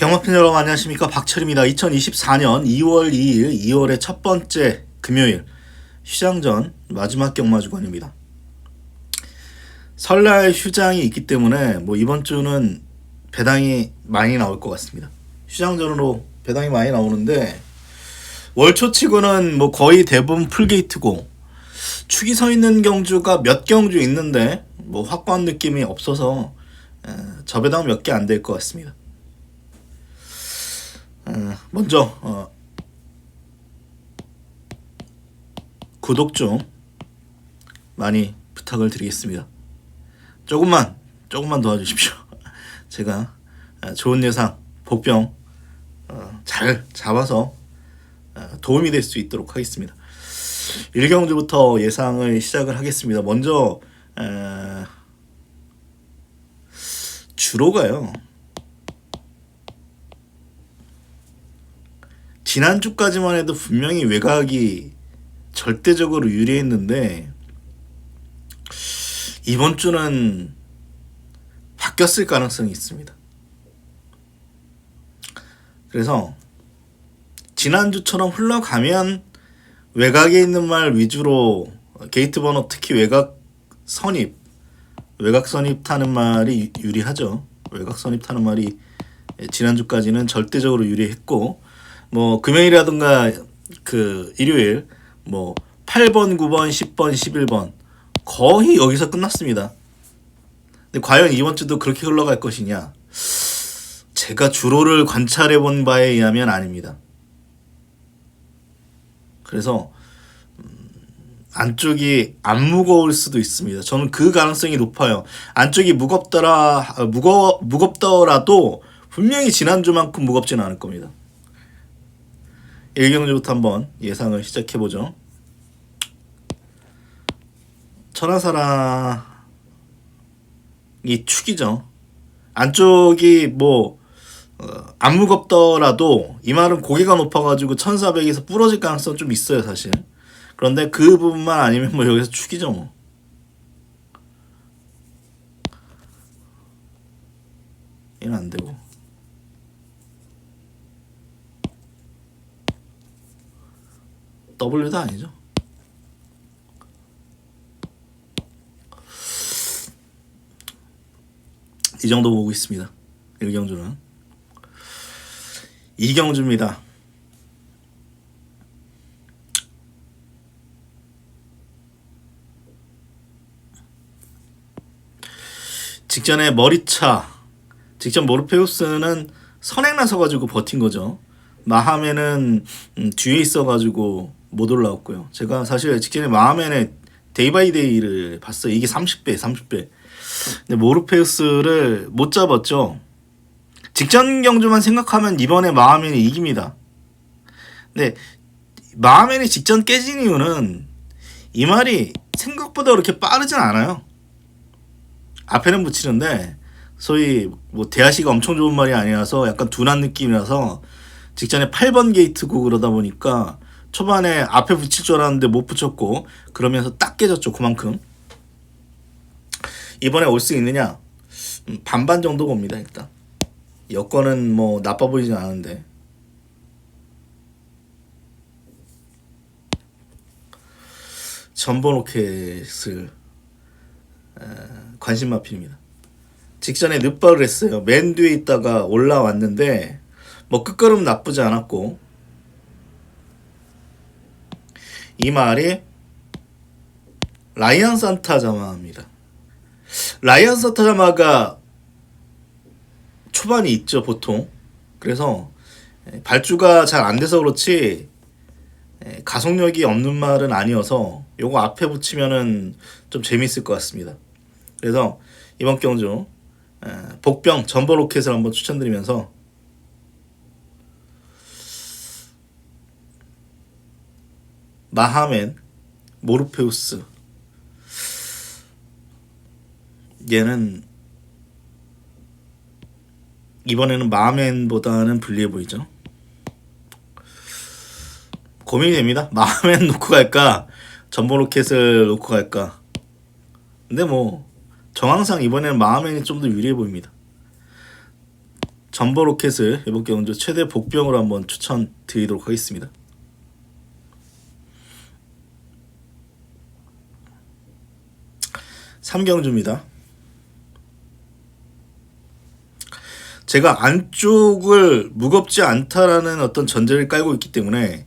경마팬 여러분 안녕하십니까, 박철입니다. 2024년 2월 2일 2월의 첫 번째 금요일 휴장 전 마지막 경마 주간입니다. 설날 휴장이 있기 때문에 이번 주는 배당이 많이 나올 것 같습니다. 휴장 전으로 배당이 많이 나오는데 월초치고는 거의 대부분 풀게이트고 축이 서 있는 경주가 몇 경주 있는데 확고한 느낌이 없어서 저배당 몇 개 안 될 것 같습니다. 먼저 구독 좀 많이 부탁을 드리겠습니다. 조금만 도와주십시오. 제가 좋은 예상 복병 잘 잡아서 도움이 될 수 있도록 하겠습니다. 1경주부터 예상을 시작을 하겠습니다. 먼저 주로가요, 지난주까지만 해도 분명히 외곽이 절대적으로 유리했는데 이번 주는 바뀌었을 가능성이 있습니다. 그래서 지난주처럼 흘러가면 외곽에 있는 말 위주로 게이트 번호, 특히 외곽 선입 타는 말이 유리하죠. 외곽 선입 타는 말이 지난주까지는 절대적으로 유리했고, 금요일이라든가 일요일 8번, 9번, 10번, 11번 거의 여기서 끝났습니다. 근데 과연 이번 주도 그렇게 흘러갈 것이냐? 제가 주로를 관찰해 본 바에 의하면 아닙니다. 그래서 안쪽이 안 무거울 수도 있습니다. 저는 그 가능성이 높아요. 안쪽이 무겁더라도 분명히 지난주만큼 무겁지는 않을 겁니다. 1경주부터 한번 예상을 시작해보죠. 천하사랑이 축이죠. 안쪽이 안 무겁더라도 이 말은 고개가 높아가지고 1400에서 부러질 가능성 좀 있어요, 사실. 그런데 그 부분만 아니면 여기서 축이죠. 얘는 안 되고. W도 아니죠. 이 정도 보고 있습니다. 1경주는 2경주입니다. 직전에 직전 모르페우스는 선행 나서가지고 버틴 거죠. 마하멘은 뒤에 있어가지고 못 올라왔고요. 제가 사실 직전에 마하멘의 데이 바이 데이를 봤어요. 이게 30배. 근데 모르페우스를 못 잡았죠. 직전 경주만 생각하면 이번에 마하멘이 이깁니다. 근데 마하멘이 직전 깨진 이유는 이 말이 생각보다 그렇게 빠르진 않아요. 앞에는 붙이는데 소위 대하시가 엄청 좋은 말이 아니라서 약간 둔한 느낌이라서 직전에 8번 게이트고 그러다 보니까 초반에 앞에 붙일 줄 알았는데 못 붙였고 그러면서 딱 깨졌죠. 그만큼. 이번에 올 수 있느냐? 반반 정도 봅니다. 일단 여건은 나빠 보이진 않은데 전보로켓을 관심 마필입니다. 직전에 늪발을 했어요. 맨 뒤에 있다가 올라왔는데 끝걸음 나쁘지 않았고, 이 말이 라이언 산타자마입니다. 라이언 산타자마가 초반이 있죠, 보통. 그래서 발주가 잘 안 돼서 그렇지 가속력이 없는 말은 아니어서 요거 앞에 붙이면은 좀 재밌을 것 같습니다. 그래서 이번 경주 복병 전보 로켓을 한번 추천드리면서 마하멘, 모르페우스, 얘는 이번에는 마하멘보다는 불리해 보이죠. 고민이 됩니다. 마하멘 놓고 갈까, 전보 로켓을 놓고 갈까. 근데 정황상 이번에는 마하멘이 좀 더 유리해 보입니다. 전보 로켓을 이번 경주 최대 복병으로 한번 추천드리도록 하겠습니다. 3경주입니다. 제가 안쪽을 무겁지 않다라는 어떤 전제를 깔고 있기 때문에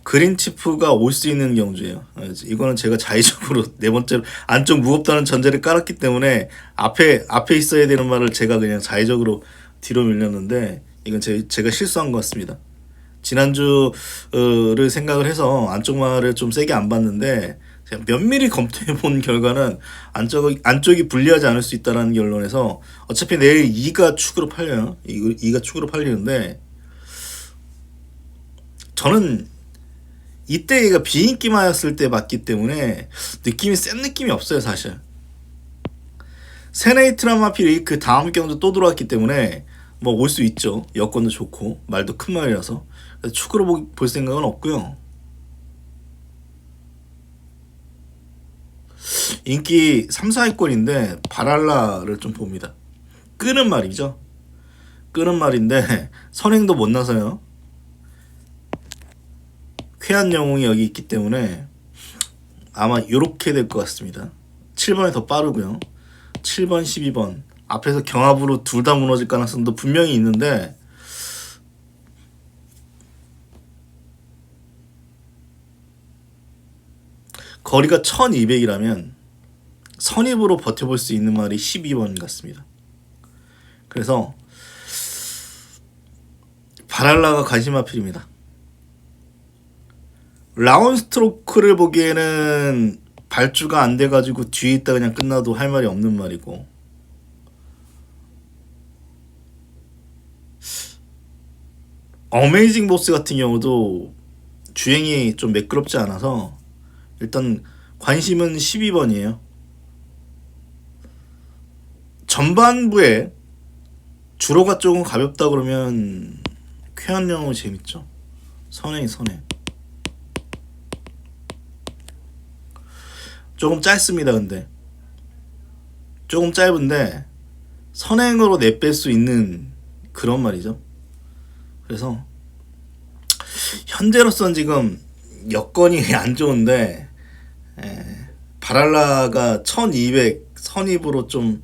그린치프가 올 수 있는 경주예요. 이거는 제가 자의적으로 네 번째로 안쪽 무겁다는 전제를 깔았기 때문에 앞에 있어야 되는 말을 제가 그냥 자의적으로 뒤로 밀렸는데 이건 제가 실수한 것 같습니다. 지난주를 생각을 해서 안쪽 말을 좀 세게 안 봤는데 제가 면밀히 검토해 본 결과는 안쪽이 불리하지 않을 수 있다는 결론에서 어차피 내일 2가 축으로 팔려요. 2가 축으로 팔리는데 저는 이때 얘가 비인기마였을 때 맞기 때문에 느낌이 센 느낌이 없어요 사실. 세네이트라마필이 그 다음 경주 또 들어왔기 때문에 뭐 올 수 있죠. 여건도 좋고 말도 큰 말이라서 축으로 볼 생각은 없고요. 인기 3, 4위권인데 바랄라를 좀 봅니다. 끄는 말이죠. 끄는 말인데 선행도 못 나서요. 쾌한 영웅이 여기 있기 때문에 아마 이렇게 될 것 같습니다. 7번이 더 빠르고요. 7번, 12번 앞에서 경합으로 둘 다 무너질 가능성도 분명히 있는데 거리가 1200이라면 선입으로 버텨볼 수 있는 말이 12번 같습니다. 그래서 바랄라가 관심마필입니다. 라운 스트로크를 보기에는 발주가 안 돼가지고 뒤에 있다 그냥 끝나도 할 말이 없는 말이고 어메이징 보스 같은 경우도 주행이 좀 매끄럽지 않아서 일단 관심은 12번이에요. 전반부에 주로가 조금 가볍다 그러면 쾌한 영웅 재밌죠. 선행. 조금 짧습니다. 근데 조금 짧은데 선행으로 내뺄 수 있는 그런 말이죠. 그래서 현재로선 지금 여건이 안 좋은데 바랄라가 1200 선입으로 좀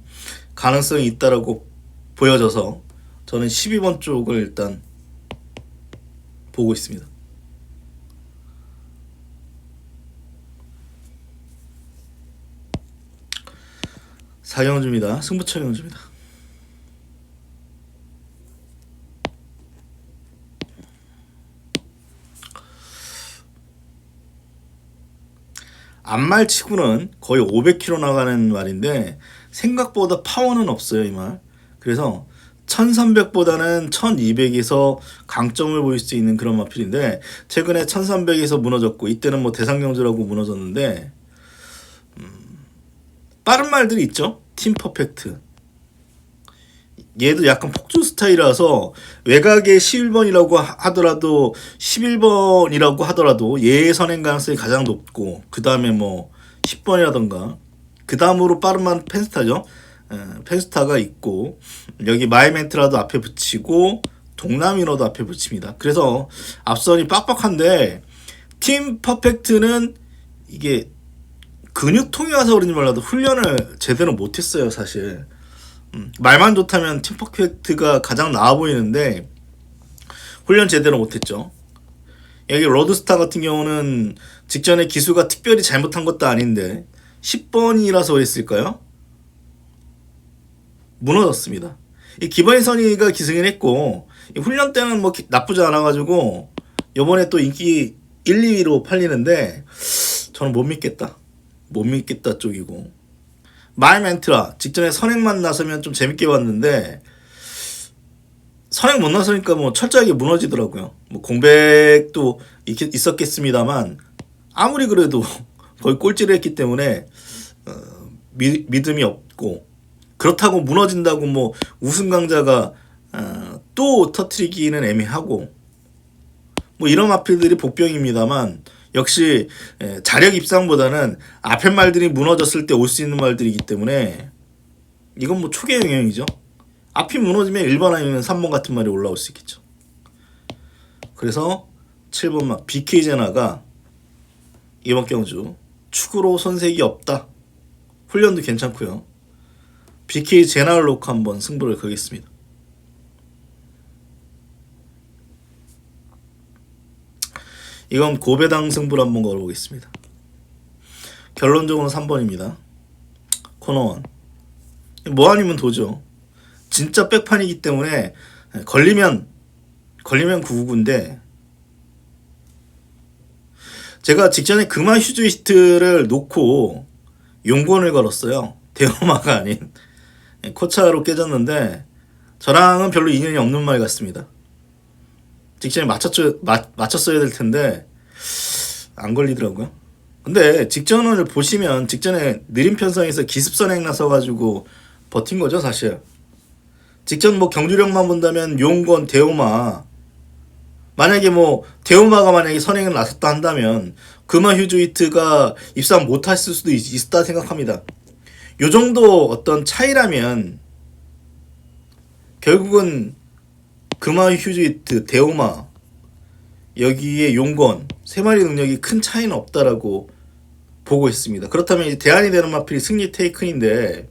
가능성이 있다라고 보여져서 저는 12번 쪽을 일단 보고 있습니다. 4경주입니다. 승부처 경주입니다. 앞말치고는 거의 500km 나가는 말인데 생각보다 파워는 없어요 이 말. 그래서 1300보다는 1200에서 강점을 보일 수 있는 그런 마필인데 최근에 1300에서 무너졌고 이때는 뭐 대상경주라고 무너졌는데 빠른 말들이 있죠. 팀 퍼펙트. 얘도 약간 폭주 스타일이라서 외곽에 11번이라고 하더라도 11번이라고 하더라도 얘의 선행 가능성이 가장 높고 그 다음에 뭐 10번이라던가 그 다음으로 빠른 말 펜스타죠. 펜스타가 있고 여기 마이멘트라도 앞에 붙이고 동남이너도 앞에 붙입니다. 그래서 앞선이 빡빡한데 팀 퍼펙트는 이게 근육통이 와서 그런지 몰라도 훈련을 제대로 못했어요 사실. 말만 좋다면 팀 퍼펙트가 가장 나아 보이는데 훈련 제대로 못했죠. 여기 로드스타 같은 경우는 직전에 기수가 특별히 잘못한 것도 아닌데 10번이라서 그랬을까요? 무너졌습니다. 이 기본의 선의가 기승을 했고 훈련 때는 뭐 나쁘지 않아가지고 요번에 또 인기 1, 2위로 팔리는데 저는 못 믿겠다 쪽이고 마이멘트라 직전에 선행만 나서면 좀 재밌게 봤는데 선행 못 나서니까 뭐 철저하게 무너지더라고요. 뭐 공백도 있었겠습니다만 아무리 그래도 거의 꼴찌를 했기 때문에 믿음이 없고 그렇다고 무너진다고 뭐 우승 강자가 또 터트리기는 애매하고 뭐 이런 마필들이 복병입니다만 역시 자력 입상보다는 앞에 말들이 무너졌을 때 올 수 있는 말들이기 때문에 이건 뭐 초계 영역이죠. 앞이 무너지면 1번 아니면 3번 같은 말이 올라올 수 있겠죠. 그래서 7번마 BK 제나가 이번 경주 축으로 손색이 없다. 훈련도 괜찮고요. BK 제나를 놓고 한번 승부를 걸겠습니다. 이건 고배당 승부를 한번 걸어보겠습니다. 결론적으로는 3번입니다. 코너원. 뭐 아니면 도죠. 진짜 백판이기 때문에 걸리면 999인데 제가 직전에 금화 휴즈히트를 놓고 용권을 걸었어요. 대호마가 아닌 코차로 깨졌는데 저랑은 별로 인연이 없는 말 같습니다. 직전에 맞췄어야 될 텐데 안 걸리더라고요. 근데 직전을 보시면 직전에 느린 편성에서 기습선행 나서가지고 버틴 거죠 사실. 직전 뭐 경주력만 본다면 용권, 대호마 만약에 뭐 대호마가 만약에 선행을 나섰다 한다면 금화 휴즈히트가 입상 못했을 수도 있다 생각합니다. 요 정도 어떤 차이라면 결국은 금화 휴즈히트, 대호마 여기에 용권 세 마리 능력이 큰 차이는 없다라고 보고 있습니다. 그렇다면 이제 대안이 되는 마필이 승리 테이큰인데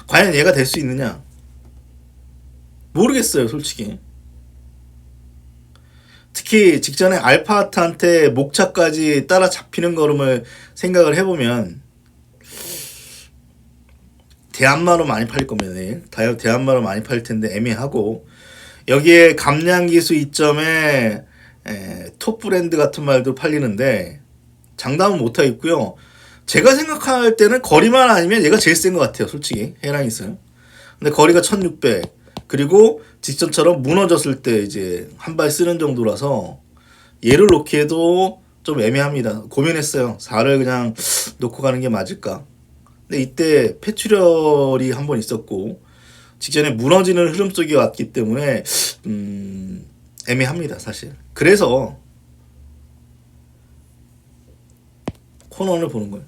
과연 얘가 될 수 있느냐? 모르겠어요, 솔직히. 특히 직전에 알파하트한테 목차까지 따라잡히는 걸음을 생각을 해보면 대한마로 많이 팔릴 겁니다. 내일. 대한마로 많이 팔릴 텐데 애매하고 여기에 감량기수 이점에 톱 브랜드 같은 말도 팔리는데 장담은 못하겠고요. 제가 생각할 때는 거리만 아니면 얘가 제일 센 것 같아요. 솔직히 헤라니스. 근데 거리가 1600 그리고 직전처럼 무너졌을 때 이제 한 발 쓰는 정도라서 얘를 놓기에도 좀 애매합니다. 고민했어요. 4를 그냥 놓고 가는 게 맞을까. 근데 이때 패출혈이 한 번 있었고 직전에 무너지는 흐름 속에 왔기 때문에 애매합니다 사실. 그래서 코너를 보는 거예요.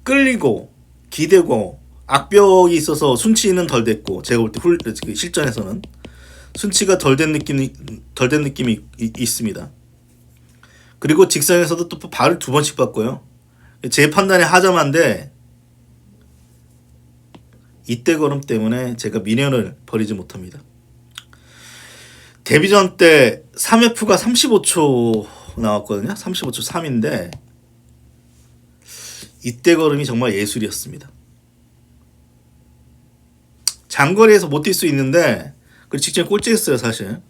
끌리고 기대고 악벽이 있어서 순치는 덜 됐고 제가 볼 때 실전에서는 순치가 덜 된 느낌이 있습니다. 그리고 직선에서도 또 발을 2번씩 봤고요. 제 판단이 하자만데 이때 걸음 때문에 제가 미련을 버리지 못합니다. 데뷔전 때 3F가 35초 나왔거든요. 35초 3인데 이때 걸음이 정말 예술이었습니다. 장거리에서 못 뛸 수 있는데 그 직전에 꼴찌했어요 사실.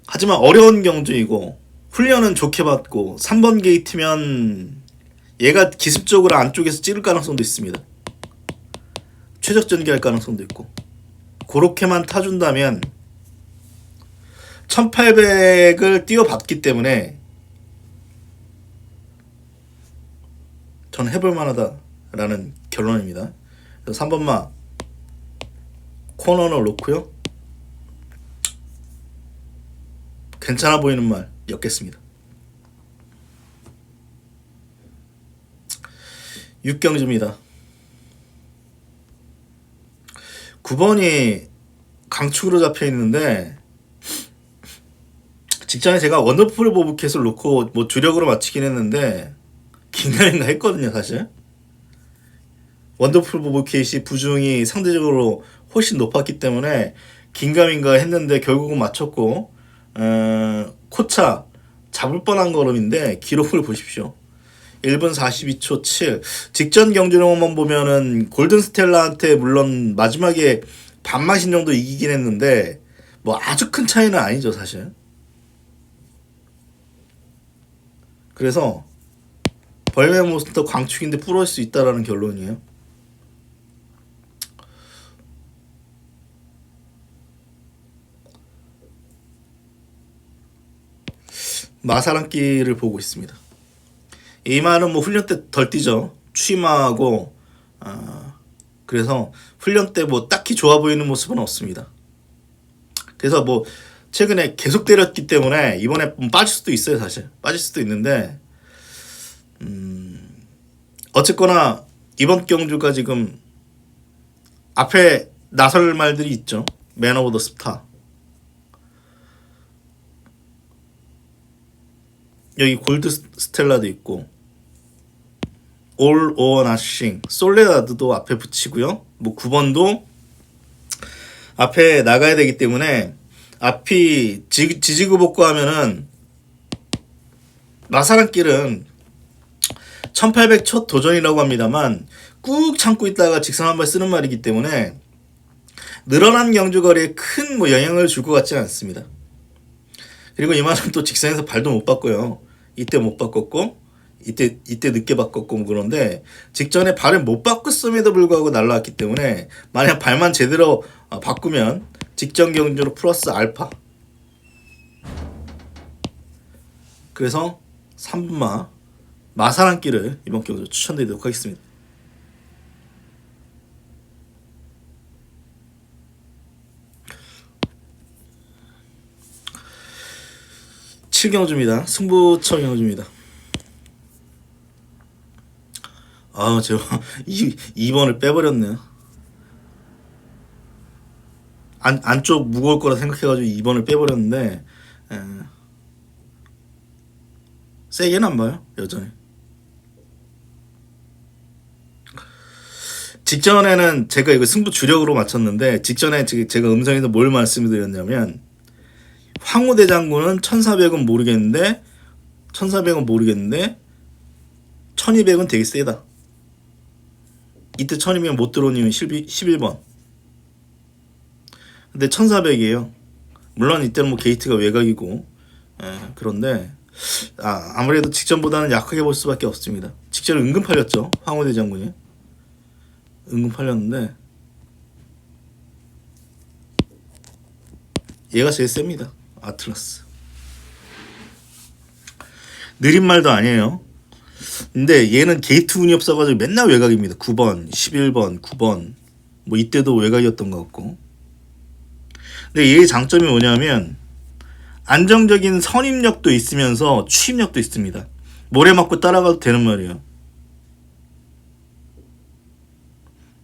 하지만 어려운 경주이고 훈련은 좋게 받고 3번 게이트면 얘가 기습적으로 안쪽에서 찌를 가능성도 있습니다. 최적 전개할 가능성도 있고 그렇게만 타준다면 1800을 뛰어봤기 때문에 저는 해볼 만하다라는 결론입니다. 그래서 3번마 코너를 놓고요. 괜찮아 보이는 말 엮겠습니다. 6경주입니다. 9번이 강축으로 잡혀 있는데 직전에 제가 원더풀 보브캣을 놓고 뭐 주력으로 맞추긴 했는데 긴가민가 했거든요 사실. 원더풀 보브캣이 부중이 상대적으로 훨씬 높았기 때문에 긴가민가 했는데 결국은 맞췄고 코차 잡을 뻔한 걸음인데 기록을 보십시오. 1분 42초 7. 직전 경주력만 보면은 골든스텔라한테 물론 마지막에 반마신 정도 이기긴 했는데 뭐 아주 큰 차이는 아니죠 사실. 그래서 벌메모스터 광축인데 부러울 수 있다라는 결론이에요. 마사랑끼를 보고 있습니다. 이마는 뭐 훈련 때 덜 뛰죠. 취마하고 그래서 훈련 때 뭐 딱히 좋아 보이는 모습은 없습니다. 그래서 뭐 최근에 계속 때렸기 때문에 이번에 빠질 수도 있어요 사실. 빠질 수도 있는데 어쨌거나 이번 경주가 지금 앞에 나설 말들이 있죠. 맨 오브 더 스타. 여기 골드 스텔라도 있고 All or Nothing, 솔레다드도 앞에 붙이고요. 뭐 9번도 앞에 나가야 되기 때문에 앞이 지지구복구하면은 마사랑길은 1800 첫 도전이라고 합니다만 꾹 참고 있다가 직선 한 발 쓰는 말이기 때문에 늘어난 경주거리에 큰 뭐 영향을 줄 것 같지 않습니다. 그리고 이 말은 또 직선에서 발도 못 바꿔요. 이때 못 바꿨고 이때 늦게 바꿨고 뭐 그런데 직전에 발을 못 바꿨음에도 불구하고 날라왔기 때문에 만약 발만 제대로 바꾸면 직전 경주로 플러스 알파. 그래서 3분마 마사랑길을 이번 경주 추천드리도록 하겠습니다. 칠경주입니다. 승부처 경주입니다. 아, 제가 2번을 빼버렸네요. 안쪽 무거울 거라 생각해가지고 2번을 빼버렸는데 세게는 안 봐요. 여전히. 직전에는 제가 이거 승부 주력으로 맞췄는데 직전에 제가 음성에서 뭘 말씀드렸냐면 황후대 장군은 1400은 모르겠는데 1200은 되게 세다. 이때 1200은 못 들어온 이유는 11번. 근데 1400이에요. 물론 이때는 뭐 게이트가 외곽이고 그런데 아무래도 직전보다는 약하게 볼 수밖에 없습니다. 직전에 은근 팔렸죠. 황후대 장군이. 은근 팔렸는데 얘가 제일 셉니다. 아틀라스. 느린 말도 아니에요. 근데 얘는 게이트 운이 없어가지고 맨날 외곽입니다. 9번, 11번, 9번 뭐 이때도 외곽이었던 것 같고. 근데 얘의 장점이 뭐냐면 안정적인 선입력도 있으면서 추입력도 있습니다. 모래 맞고 따라가도 되는 말이에요.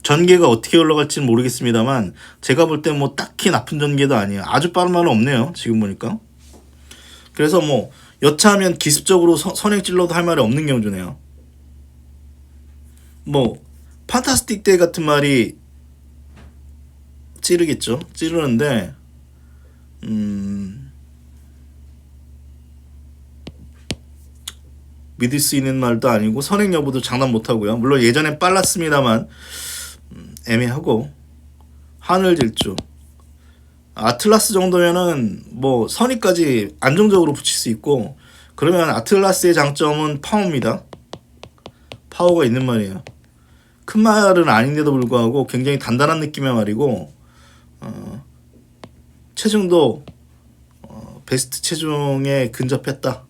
전개가 어떻게 올라갈지는 모르겠습니다만 제가 볼 때 뭐 딱히 나쁜 전개도 아니에요. 아주 빠른 말은 없네요. 지금 보니까. 그래서 뭐 여차하면 기습적으로 선행 찔러도 할 말이 없는 경주네요. 뭐 판타스틱 데이 같은 말이 찌르겠죠. 찌르는데 믿을 수 있는 말도 아니고 선행 여부도 장담 못하고요. 물론 예전엔 빨랐습니다만 애매하고 하늘질주 아틀라스 정도면은 뭐 선의까지 안정적으로 붙일 수 있고 그러면 아틀라스의 장점은 파워입니다. 파워가 있는 말이에요. 큰 말은 아닌데도 불구하고 굉장히 단단한 느낌의 말이고 체중도 베스트 체중에 근접했다.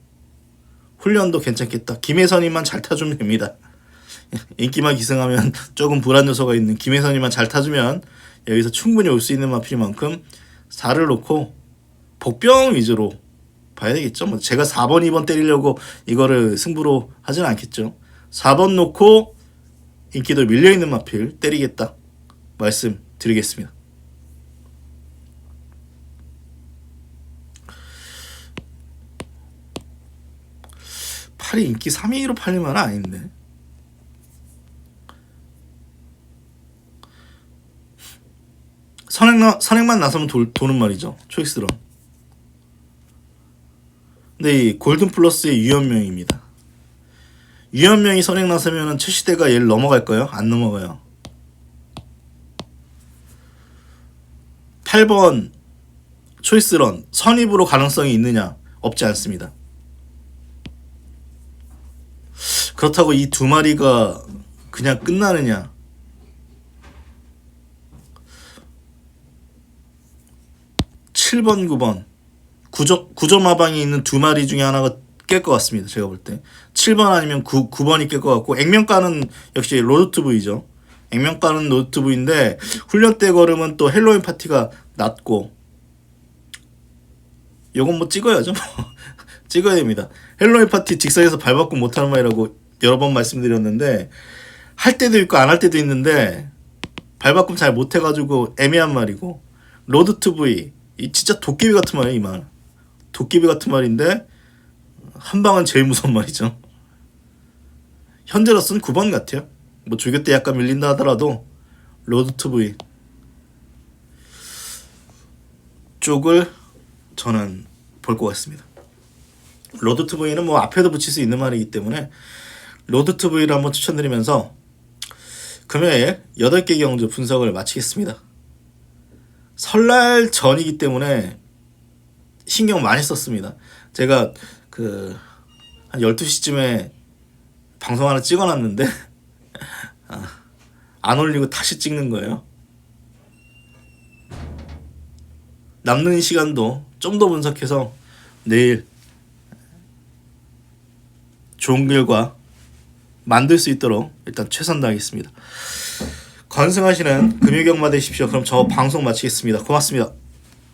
훈련도 괜찮겠다. 김혜선이만 잘 타주면 됩니다. 인기만 기승하면 조금 불안 요소가 있는 김혜선이만 잘 타주면 여기서 충분히 올 수 있는 마필인 만큼 4를 놓고 복병 위주로 봐야 되겠죠. 뭐 제가 4번, 2번 때리려고 이거를 승부로 하진 않겠죠. 4번 놓고 인기도 밀려있는 마필 때리겠다 말씀드리겠습니다. 팔이 인기 3위로 팔릴 만은 아닌데 선행만 나서면 도는 말이죠. 초이스런. 근데 이 골든 플러스의 유연명입니다. 유연명이 선행 나서면은 최시대가 얘를 넘어갈까요? 안 넘어가요. 8번 초이스런 선입으로 가능성이 있느냐? 없지 않습니다. 그렇다고 이 두 마리가 그냥 끝나느냐? (7번) (9번) 구조마방이 있는 두 마리 중에 하나가 깰 것 같습니다. 제가 볼 때 7번 아니면 9번이 깰 것 같고 액면가는 역시 로드투브이죠. 액면가는 로드투브인데 훈련 때 걸으면 또 헬로윈 파티가 낮고 요건 뭐 찍어야죠. 찍어야 됩니다. 헬로윈 파티 직선에서 발 바꿈 못하는 말이라고 여러 번 말씀드렸는데 할 때도 있고 안 할 때도 있는데 발바꿈 잘 못해가지고 애매한 말이고 로드 투 V 이 진짜 도깨비 같은 말이에요. 이 말 도깨비 같은 말인데 한 방은 제일 무서운 말이죠. 현재로서는 9번 같아요. 뭐 조교 때 약간 밀린다 하더라도 로드 투 V 쪽을 저는 볼 것 같습니다. 로드 투 V는 뭐 앞에도 붙일 수 있는 말이기 때문에 로드 투 V를 한번 추천드리면서 금요일 8개 경주 분석을 마치겠습니다. 설날 전이기 때문에 신경 많이 썼습니다. 제가 한 12시쯤에 방송 하나 찍어놨는데 안 올리고 다시 찍는 거예요. 남는 시간도 좀 더 분석해서 내일 좋은 결과 만들 수 있도록 일단 최선 다하겠습니다. 건승하시는 금요경마 되십시오. 그럼 저 방송 마치겠습니다. 고맙습니다.